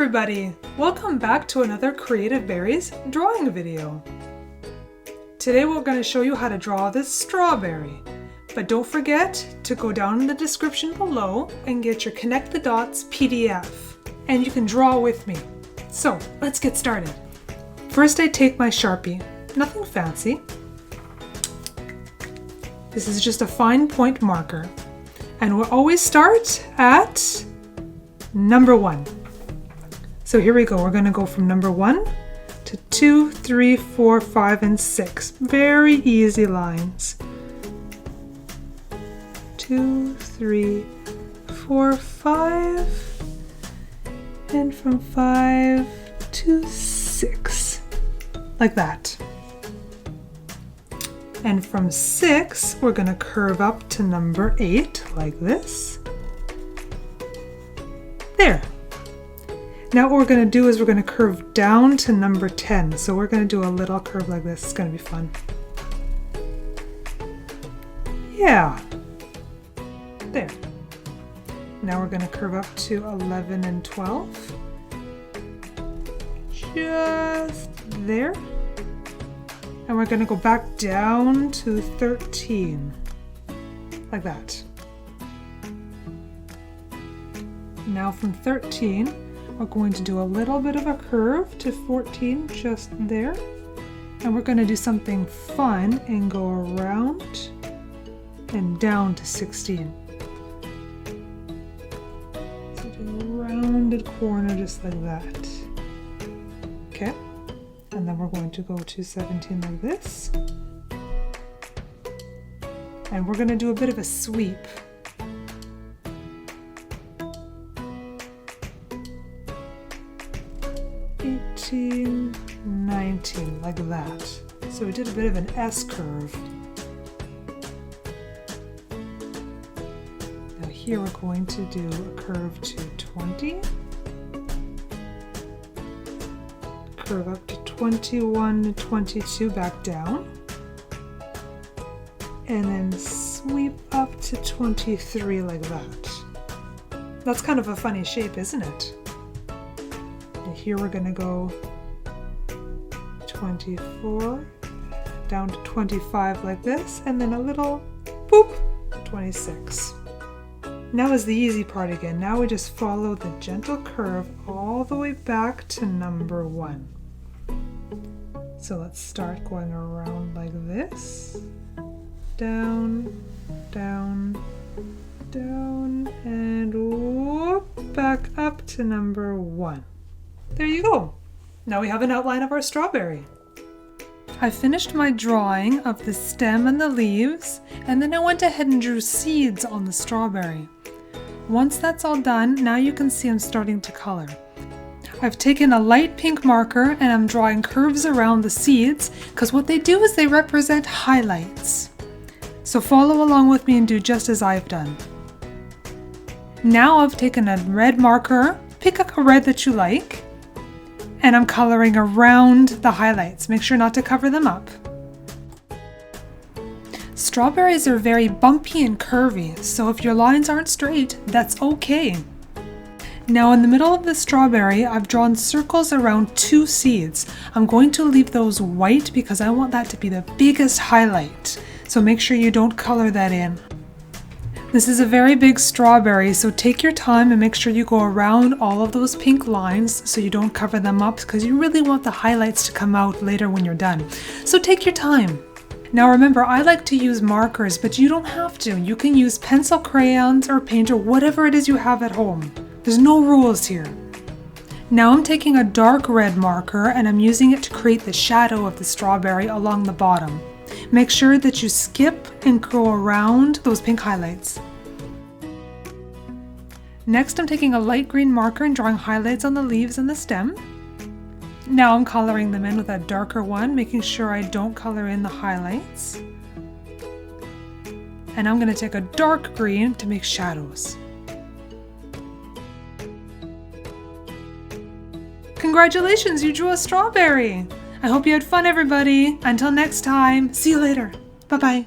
everybody! Welcome back to another Creative Berries drawing video. Today we're going to show you how to draw this strawberry. But don't forget to go down in the description below and get your Connect the Dots PDF. And you can draw with me. So let's get started. First I take my Sharpie, nothing fancy. This is just a fine point marker. And we'll always start at number 1. So here we go. We're going to go from number 1 to 2, 3, 4, 5, and 6. Very easy lines. 2, 3, 4, 5, and from 5 to 6, like that. And from 6, we're going to curve up to number 8, like this. There. Now what we're going to do is we're going to curve down to number 10. So we're going to do a little curve like this. It's going to be fun. Yeah. There. Now we're going to curve up to 11 and 12. Just there. And we're going to go back down to 13. Like that. Now from 13, we're going to do a little bit of a curve to 14, just there. And we're going to do something fun and go around and down to 16. So do a rounded corner just like that. Okay. And then we're going to go to 17 like this. And we're going to do a bit of a sweep. 18, 19, like that. So we did a bit of an S curve. Now here we're going to do a curve to 20. Curve up to 21, 22, back down. And then sweep up to 23 like that. That's kind of a funny shape, isn't it? Here we're going to go 24 down to 25 like this, and then a little boop, 26. Now is the easy part again. Now we just follow the gentle curve all the way back to number 1. So let's start going around like this. Down, down, down, and whoop, back up to number 1. There you go. Now we have an outline of our strawberry. I finished my drawing of the stem and the leaves, and then I went ahead and drew seeds on the strawberry. Once that's all done, now you can see I'm starting to color. I've taken a light pink marker and I'm drawing curves around the seeds because what they do is they represent highlights. So follow along with me and do just as I've done. Now I've taken a red marker, pick a red that you like, and I'm coloring around the highlights. Make sure not to cover them up. Strawberries are very bumpy and curvy, so if your lines aren't straight, that's okay. Now in the middle of the strawberry, I've drawn circles around 2 seeds. I'm going to leave those white because I want that to be the biggest highlight. So make sure you don't color that in. This is a very big strawberry, so take your time and make sure you go around all of those pink lines so you don't cover them up because you really want the highlights to come out later when you're done. So take your time. Now remember, I like to use markers, but you don't have to. You can use pencil, crayons, or paint, or whatever it is you have at home. There's no rules here. Now I'm taking a dark red marker and I'm using it to create the shadow of the strawberry along the bottom. Make sure that you skip and go around those pink highlights. Next, I'm taking a light green marker and drawing highlights on the leaves and the stem. Now I'm coloring them in with a darker one, making sure I don't color in the highlights. And I'm going to take a dark green to make shadows. Congratulations, you drew a strawberry! I hope you had fun, everybody. Until next time, see you later. Bye-bye.